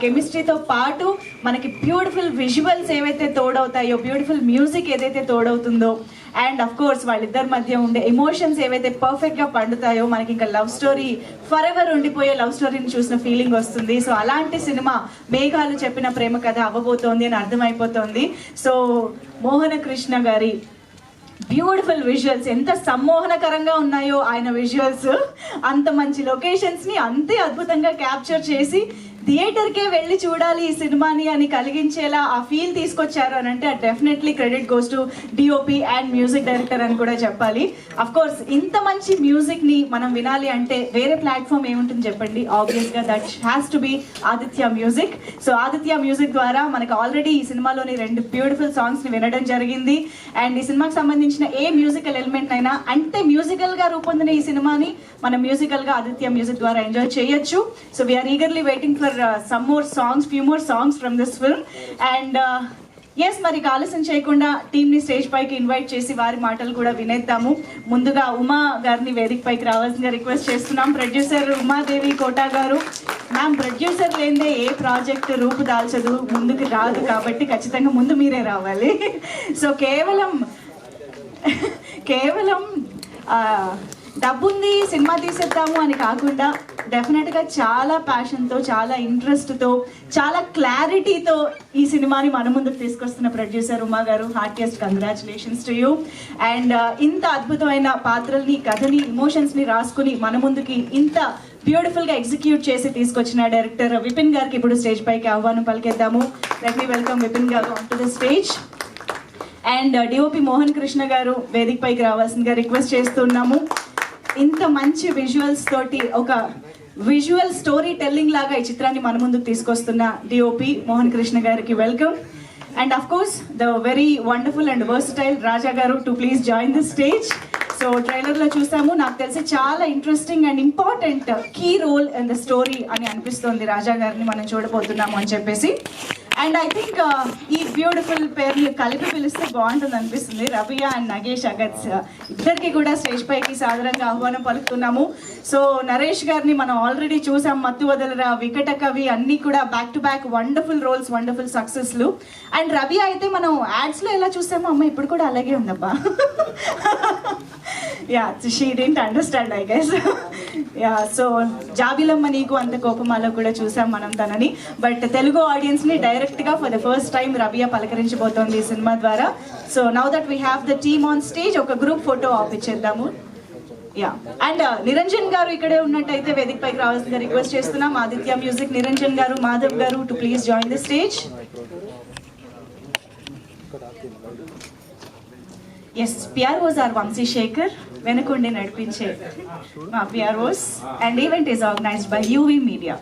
కెమిస్ట్రీతో పాటు మనకి beautiful visuals ఏవైతే తోడవుతాయో, బ్యూటిఫుల్ మ్యూజిక్ ఏదైతే తోడవుతుందో, అండ్ అఫ్ కోర్స్ వాళ్ళిద్దరి మధ్య ఉండే ఎమోషన్స్ ఏవైతే పర్ఫెక్ట్గా పండుతాయో, మనకి ఇంకా లవ్ స్టోరీ ఫర్ ఎవర్ ఉండిపోయే లవ్ స్టోరీని చూసిన ఫీలింగ్ వస్తుంది. సో అలాంటి సినిమా మేఘాలు చెప్పిన ప్రేమ కథ అవ్వబోతోంది అని అర్థమైపోతుంది. సో మోహన కృష్ణ గారి బ్యూటిఫుల్ విజువల్స్ ఎంత సమ్మోహనకరంగా ఉన్నాయో ఆయన విజువల్స్, అంత మంచి లొకేషన్స్ని అంతే అద్భుతంగా క్యాప్చర్ చేసి థియేటర్కే వెళ్ళి చూడాలి ఈ సినిమాని అని కలిగించేలా ఆ ఫీల్ తీసుకొచ్చారు అని అంటే definitely credit goes to DOP and music director అని కూడా చెప్పాలి. అఫ్ కోర్స్ ఇంత మంచి మ్యూజిక్ని మనం వినాలి అంటే వేరే ప్లాట్ఫామ్ ఏముంటుంది చెప్పండి? ఆబ్వియస్గా that has to be Aditya music. So Aditya music ద్వారా మనకు ఆల్రెడీ ఈ సినిమాలోని 2 బ్యూటిఫుల్ సాంగ్స్ని వినడం జరిగింది. అండ్ ఈ సినిమాకి సంబంధించిన ఏ మ్యూజికల్ ఎలిమెంట్ అయినా అంటే మ్యూజికల్గా రూపొందిన ఈ సినిమాని మనం మ్యూజికల్గా ఆదిత్య మ్యూజిక్ ద్వారా ఎంజాయ్ చేయొచ్చు. So we are eagerly waiting for some more songs, few more songs from this film. And yes, మరి ఆలస్యం చేయకుండా టీమ్ని స్టేజ్ పైకి ఇన్వైట్ చేసి వారి మాటలు కూడా వినేద్దాము. ముందుగా ఉమా గారిని వేదిక పైకి రావాల్సిందిగా రిక్వెస్ట్ చేస్తున్నాం. ప్రొడ్యూసర్ ఉమాదేవి కోటా గారు. మ్యామ్, ప్రొడ్యూసర్ లేదే ఏ ప్రాజెక్ట్ రూపు దాల్చదు, ముందుకు రాదు, కాబట్టి ఖచ్చితంగా ముందు మీరే రావాలి. సో కేవలం డబ్బుంది సినిమా తీసేద్దాము అని కాకుండా డెఫినెట్గా చాలా ప్యాషన్తో, చాలా ఇంట్రెస్ట్తో, చాలా క్లారిటీతో ఈ సినిమాని మన ముందుకు తీసుకొస్తున్న ప్రొడ్యూసర్ ఉమా గారు, heartiest congratulations to you. And ఇంత అద్భుతమైన పాత్రల్ని, కథని, ఇమోషన్స్ని రాసుకుని మన ముందుకి ఇంత బ్యూటిఫుల్గా ఎగ్జిక్యూట్ చేసి తీసుకొచ్చిన డైరెక్టర్ విపిన్ గారికి ఇప్పుడు స్టేజ్ పైకి ఆహ్వానం పలికేద్దాము. లెట్ మీ వెల్కమ్ విపిన్ గారు on to the stage. And DOP Mohan Krishna గారు వేదిక పైకి రావాల్సిందిగా రిక్వెస్ట్ చేస్తున్నాము. ఇంత మంచి విజువల్స్ తోటి ఒక విజువల్ స్టోరీ టెల్లింగ్ లాగా ఈ చిత్రాన్ని మన ముందుకు తీసుకొస్తున్న డిఓపి మోహన్ కృష్ణ గారికి welcome. And of course the very wonderful and versatile Raja గారు to please join the stage. So ట్రైలర్లో చూసాము, నాకు తెలిసి చాలా interesting and important key role in the story అని అనిపిస్తోంది రాజా గారిని మనం చూడబోతున్నాము అని చెప్పేసి. అండ్ ఐ థింక్ ఈ బ్యూటిఫుల్ పేర్ని కలిపి పిలిస్తే బాగుంటుంది అనిపిస్తుంది. రబియా అండ్ నగేష్ అగత్స్ ఇద్దరికి కూడా స్టేజ్ పైకి సాధారణంగా ఆహ్వానం పలుకుతున్నాము. సో నరేష్ గారిని మనం ఆల్రెడీ చూసాం, మత్తు వదలరా, వికట కవి, అన్నీ కూడా back to back wonderful roles, wonderful సక్సెస్లు. అండ్ రబియా అయితే మనం యాడ్స్లో ఎలా చూసామో అమ్మ ఇప్పుడు కూడా అలాగే ఉందబ్బా. Yeah, she didn't understand I guess. Yeah, so Jabilamma Neeku అంత కోపమాలో కూడా చూసాం మనం తనని. బట్ తెలుగు ఆడియన్స్ని డైరెక్ట్గా for the first time Rabiya పలకరించబోతోంది ఈ సినిమా ద్వారా. So now that we have the team on stage, ఒక గ్రూప్ ఫోటో ఆపిచ్చేద్దాము. యా, అండ్ నిరంజన్ గారు ఇక్కడే ఉన్నట్టయితే వేదిక పైకి రావాల్సిందిగా రిక్వెస్ట్ చేస్తున్నాం. ఆదిత్య మ్యూజిక్ నిరంజన్ గారు, మాధవ్ గారు to please join the stage. Yes, PROs are Vamsi Shekar, వెనుకుండి నడిపించే మా PROs. And event is organized by UV media.